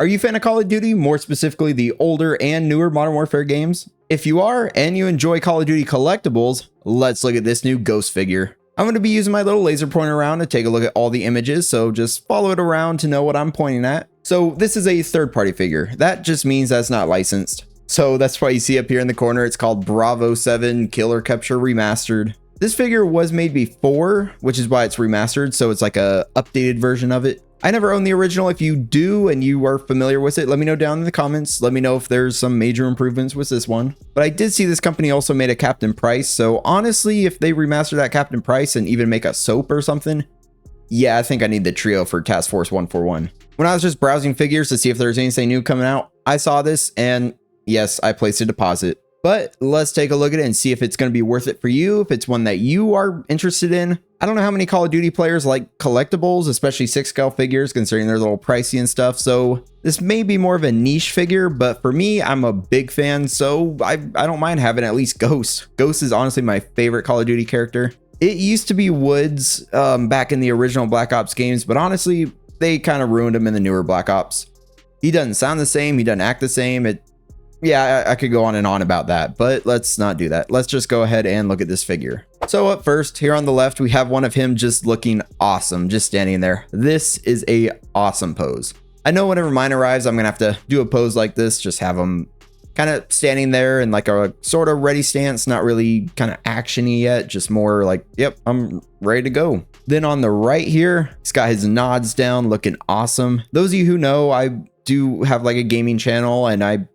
Are you a fan of Call of Duty, more specifically the older and newer Modern Warfare games? If you are and you enjoy Call of Duty collectibles, let's look at this new Ghost figure. I'm going to be using my little laser pointer around to take a look at all the images, so just follow it around to know what I'm pointing at. So this is a third-party figure. That just means that's not licensed. So that's why you see up here in the corner, it's called Bravo 7 Killer Capture Remastered. This figure was made before, which is why it's remastered, so it's like a updated version of it. I never owned the original. If you do and you are familiar with it, let me know down in the comments. Let me know if there's some major improvements with this one. But I did see this company also made a Captain Price, so honestly, if they remaster that Captain Price and even make a soap or something, yeah, I think I need the trio for Task Force 141. When I was just browsing figures to see if there's anything new coming out, I saw this and yes, I placed a deposit. But let's take a look at it and see if it's going to be worth it for you, if it's one that you are interested in. I don't know how many Call of Duty players like collectibles, especially 6-scale figures, considering they're a little pricey and stuff. So this may be more of a niche figure, but for me, I'm a big fan, so I don't mind having at least Ghost. Ghost is honestly my favorite Call of Duty character. It used to be Woods back in the original Black Ops games, but honestly, they kind of ruined him in the newer Black Ops. He doesn't sound the same. He doesn't act the same. Yeah, I could go on and on about that, but let's not do that. Let's just go ahead and look at this figure. So up first, here on the left, we have one of him just looking awesome, just standing there. This is a awesome pose. I know whenever mine arrives, I'm gonna have to do a pose like this, just have him kind of standing there in like a sort of ready stance, not really kind of action-y yet, just more like, yep, I'm ready to go. Then on the right here, he's got his nods down, looking awesome. Those of you who know, I do have like a gaming channel and I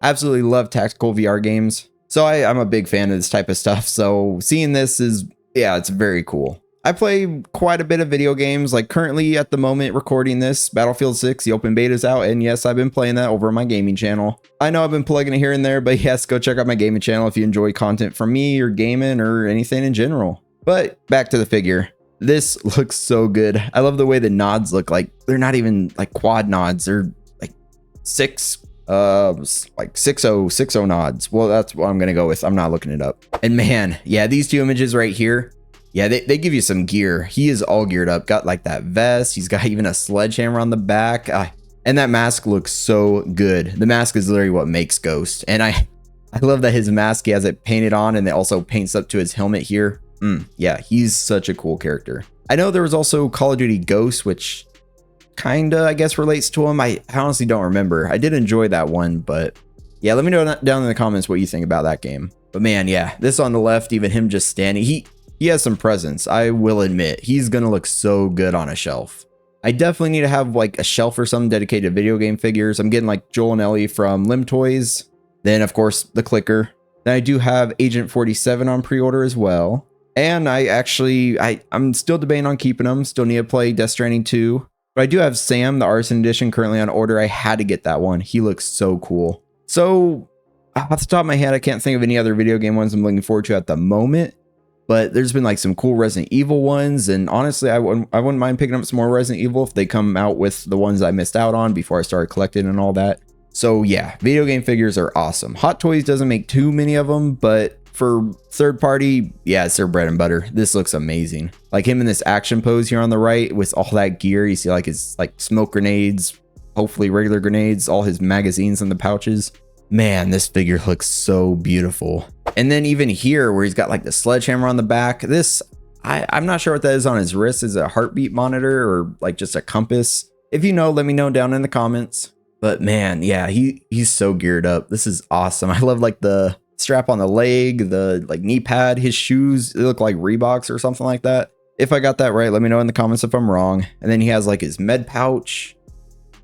absolutely love tactical VR games. So I'm a big fan of this type of stuff. So seeing this is, yeah, it's very cool. I play quite a bit of video games, like currently at the moment recording this, Battlefield 6, the open beta is out. And yes, I've been playing that over on my gaming channel. I know I've been plugging it here and there, but yes, go check out my gaming channel if you enjoy content from me or gaming or anything in general. But back to the figure. This looks so good. I love the way the nods look. Like they're not even like quad nods. They're like six nods. Well, that's what I'm gonna go with. I'm not looking it up. And man, yeah, these two images right here, yeah, they give you some gear. He is all geared up, got like that vest. He's got even a sledgehammer on the back. And that mask looks so good. The mask is literally what makes Ghost. And I love that his mask, he has it painted on and it also paints up to his helmet here. Yeah, he's such a cool character. I know there was also Call of Duty Ghost, which kinda, I guess, relates to him. I honestly don't remember. I did enjoy that one, but yeah, let me know down in the comments what you think about that game. But man, yeah, this on the left, even him just standing, he has some presence. I will admit, he's gonna look so good on a shelf. I definitely need to have like a shelf or something dedicated to video game figures. I'm getting like Joel and Ellie from Lim Toys. Then of course the clicker. Then I do have Agent 47 on pre-order as well. And I'm still debating on keeping them. Still need to play Death Stranding 2. But I do have Sam, the Arson Edition, currently on order. I had to get that one. He looks so cool. So off the top of my head, I can't think of any other video game ones I'm looking forward to at the moment. But there's been like some cool Resident Evil ones. And honestly, I wouldn't mind picking up some more Resident Evil if they come out with the ones I missed out on before I started collecting and all that. So yeah, video game figures are awesome. Hot Toys doesn't make too many of them, but for third party, yeah, it's their bread and butter. This looks amazing. Like him in this action pose here on the right with all that gear. You see like his like smoke grenades, hopefully regular grenades, all his magazines in the pouches. Man, this figure looks so beautiful. And then even here where he's got like the sledgehammer on the back, this, I'm not sure what that is on his wrist. Is it a heartbeat monitor or like just a compass? If you know, let me know down in the comments. But man, yeah, he's so geared up. This is awesome. I love like the strap on the leg, the like knee pad, his shoes, they look like Reeboks or something like that. If I got that right, let me know in the comments if I'm wrong. And then he has like his med pouch,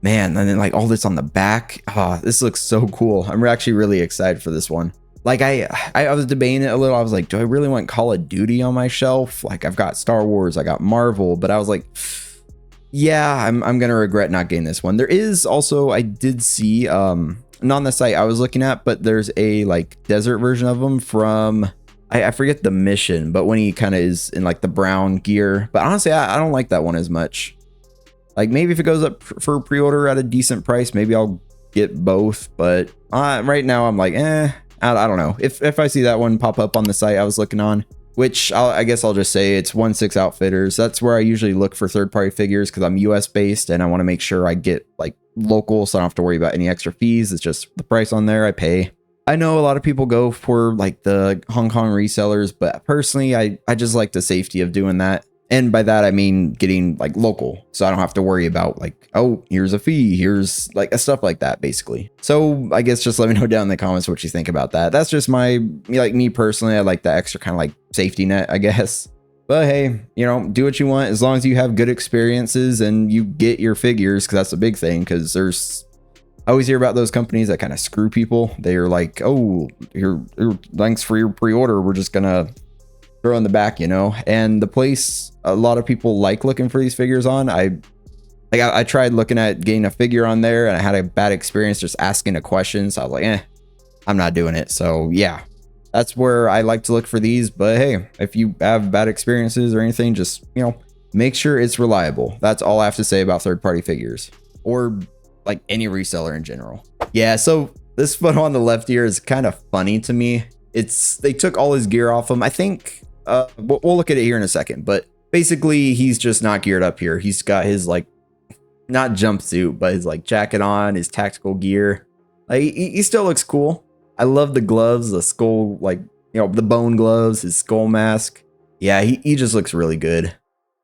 man, and then like all this on the back. This looks so cool. I'm actually really excited for this one. Like I was debating it a little. I was like, do I really want Call of Duty on my shelf? Like I've got Star Wars, I got Marvel, but I was like, yeah, I'm gonna regret not getting this one. There is also, I did see not on the site I was looking at, but there's a like desert version of him from, I forget the mission, but when he kind of is in like the brown gear. But honestly, I don't like that one as much. Like maybe if it goes up for pre-order at a decent price, maybe I'll get both. But right now I'm like, I don't know. If I see that one pop up on the site I was looking on, which I guess I'll just say it's 1-6 Outfitters. That's where I usually look for third-party figures because I'm US based and I want to make sure I get like local, so I don't have to worry about any extra fees. It's just the price on there I pay. I know a lot of people go for like the Hong Kong resellers, but personally, I just like the safety of doing that. And by that, I mean getting like local, so I don't have to worry about like, oh, here's a fee, here's like stuff like that, basically. So I guess just let me know down in the comments what you think about that. That's just my, like me personally, I like the extra kind of like safety net, I guess. But hey, you know, do what you want as long as you have good experiences and you get your figures, because that's a big thing. Because I always hear about those companies that kind of screw people. They are like, oh, here, thanks for your pre-order, we're just gonna throw in the back, you know. And the place a lot of people like looking for these figures on, I tried looking at getting a figure on there and I had a bad experience just asking a question, so I was like, I'm not doing it. So yeah, that's where I like to look for these. But hey, if you have bad experiences or anything, just, you know, make sure it's reliable. That's all I have to say about third-party figures, or like any reseller in general. Yeah, so this photo on the left here is kind of funny to me. They took all his gear off him. I think we'll look at it here in a second, but basically he's just not geared up here. He's got his like, not jumpsuit, but his like jacket on, his tactical gear. Like he still looks cool. I love the gloves, the skull, like, you know, the bone gloves, his skull mask. Yeah, he just looks really good.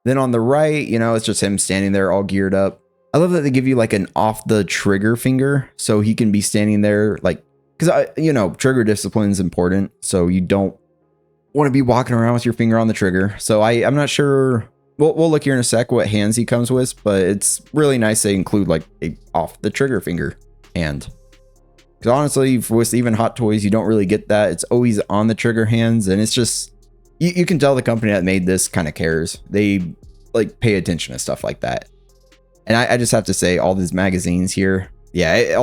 Then on the right, you know, it's just him standing there all geared up. I love that they give you like an off the trigger finger, so he can be standing there like, because you know, trigger discipline is important, so you don't want to be walking around with your finger on the trigger. So I'm not sure. We'll look here in a sec what hands he comes with, but it's really nice they include like a off the trigger finger hand. Because honestly, with even Hot Toys, you don't really get that. It's always on the trigger hands, and it's just you can tell the company that made this kind of cares. They like pay attention to stuff like that. And I just have to say, all these magazines here, yeah,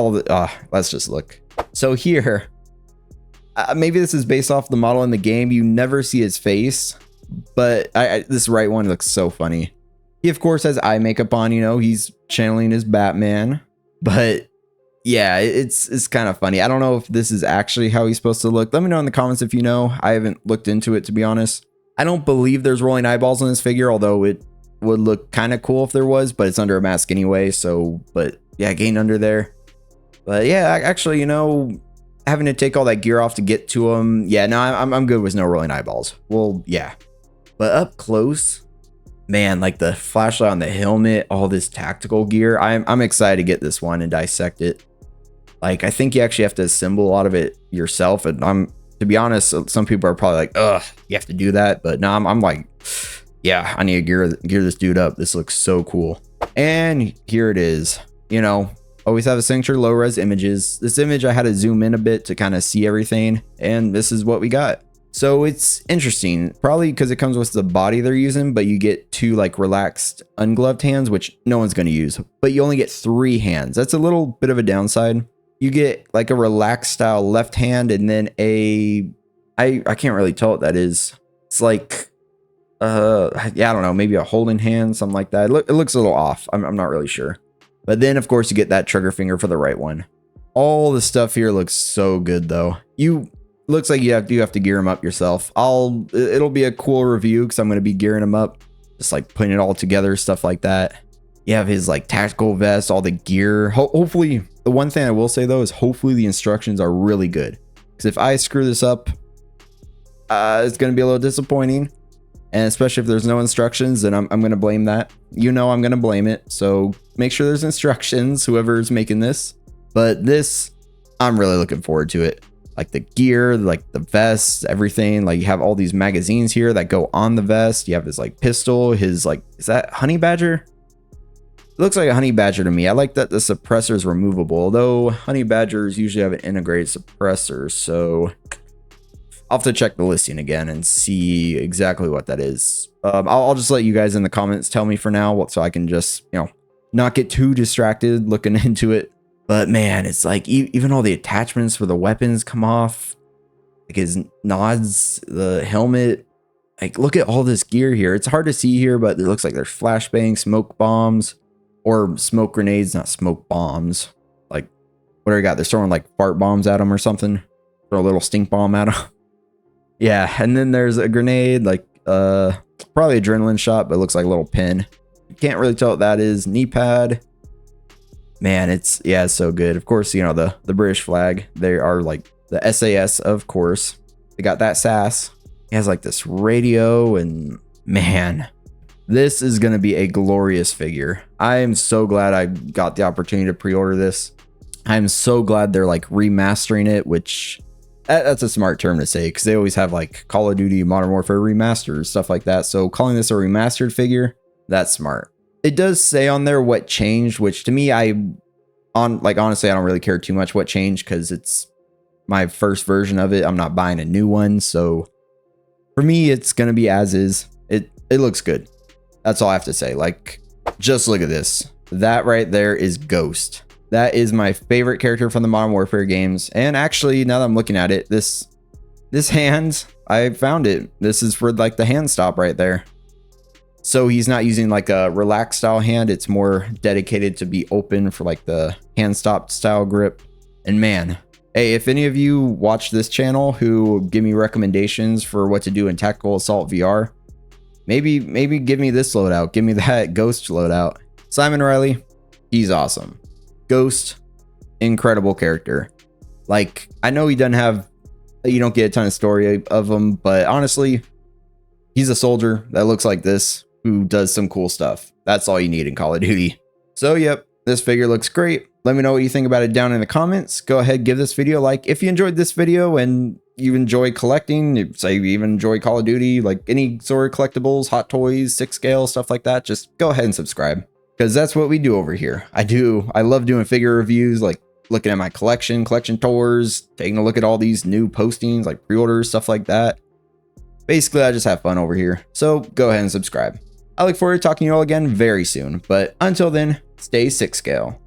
let's just look. So here, maybe this is based off the model in the game. You never see his face, but this right one looks so funny. He of course has eye makeup on, you know, he's channeling his Batman, but yeah, it's kind of funny. I don't know if this is actually how he's supposed to look. Let me know in the comments if you know. I haven't looked into it, to be honest. I don't believe there's rolling eyeballs on this figure, although it would look kind of cool if there was, but it's under a mask anyway. So, but yeah, getting under there. But yeah, actually, you know, having to take all that gear off to get to him. Yeah, no, I'm good with no rolling eyeballs. Well, yeah, but up close, man, like the flashlight on the helmet, all this tactical gear. I'm excited to get this one and dissect it. Like, I think you actually have to assemble a lot of it yourself. And to be honest, some people are probably like, ugh, you have to do that. But no, I'm like, yeah, I need to gear this dude up. This looks so cool. And here it is. You know, always have a signature low res images. This image, I had to zoom in a bit to kind of see everything. And this is what we got. So it's interesting, probably because it comes with the body they're using, but you get 2 like relaxed ungloved hands, which no one's going to use, but you only get 3 hands. That's a little bit of a downside. You get like a relaxed style left hand, and then I can't really tell what that is. It's like, yeah, I don't know, maybe a holding hand, something like that. It looks a little off. I'm not really sure. But then of course you get that trigger finger for the right one. All the stuff here looks so good though. Looks like you have to gear them up yourself. It'll be a cool review because I'm going to be gearing them up, just like putting it all together, stuff like that. You have his like tactical vest, all the gear. Hopefully, the one thing I will say though is hopefully the instructions are really good. Because if I screw this up, it's going to be a little disappointing. And especially if there's no instructions, then I'm going to blame that. You know, I'm going to blame it. So make sure there's instructions, whoever's making this. But this, I'm really looking forward to it. Like the gear, like the vest, everything. Like you have all these magazines here that go on the vest. You have his like pistol, his like, is that honey badger? It looks like a honey badger to me. I like that the suppressor is removable, although honey badgers usually have an integrated suppressor. So I'll have to check the listing again and see exactly what that is. I'll just let you guys in the comments tell me for now, so I can just, you know, not get too distracted looking into it. But man, it's like even all the attachments for the weapons come off. Like his nods, the helmet. Like, look at all this gear here. It's hard to see here, but it looks like there's flashbangs, smoke bombs, or smoke grenades, not smoke bombs. Like, what do I got? They're throwing like fart bombs at them or something. Throw a little stink bomb at them. Yeah, and then there's a grenade, like probably adrenaline shot, but it looks like a little pin. Can't really tell what that is. Knee pad. Man, it's so good. Of course, you know, the British flag. They are like the SAS, of course. They got that sass. He has like this radio, and man, this is going to be a glorious figure. I am so glad I got the opportunity to pre-order this. I'm so glad they're like remastering it, which that's a smart term to say because they always have like Call of Duty Modern Warfare remasters, stuff like that. So calling this a remastered figure, that's smart. It does say on there what changed, which to me, honestly, I don't really care too much what changed because it's my first version of it. I'm not buying a new one. So for me, it's going to be as is. It looks good. That's all I have to say. Like, just look at this. That right there is Ghost. That is my favorite character from the Modern Warfare games. And actually, now that I'm looking at it, this hand, I found it. This is for like the hand stop right there. So he's not using like a relaxed style hand. It's more dedicated to be open for like the hand stop style grip. And man, hey, if any of you watch this channel who give me recommendations for what to do in Tactical Assault VR, maybe give me this loadout. Give me that Ghost loadout. Simon Riley, he's awesome. Ghost, incredible character. Like, I know he doesn't have, you don't get a ton of story of him, but honestly, he's a soldier that looks like this who does some cool stuff. That's all you need in Call of Duty. So yep, this figure looks great. Let me know what you think about it down in the comments. Go ahead, give this video a like if you enjoyed this video and you enjoy collecting, say you even enjoy Call of Duty, like any sort of collectibles, hot toys, 6 scale, stuff like that. Just go ahead and subscribe because that's what we do over here. I love doing figure reviews, like looking at my collection tours, taking a look at all these new postings, like pre-orders, stuff like that. Basically, I just have fun over here. So go ahead and subscribe. I look forward to talking to you all again very soon, but until then, stay 6 scale.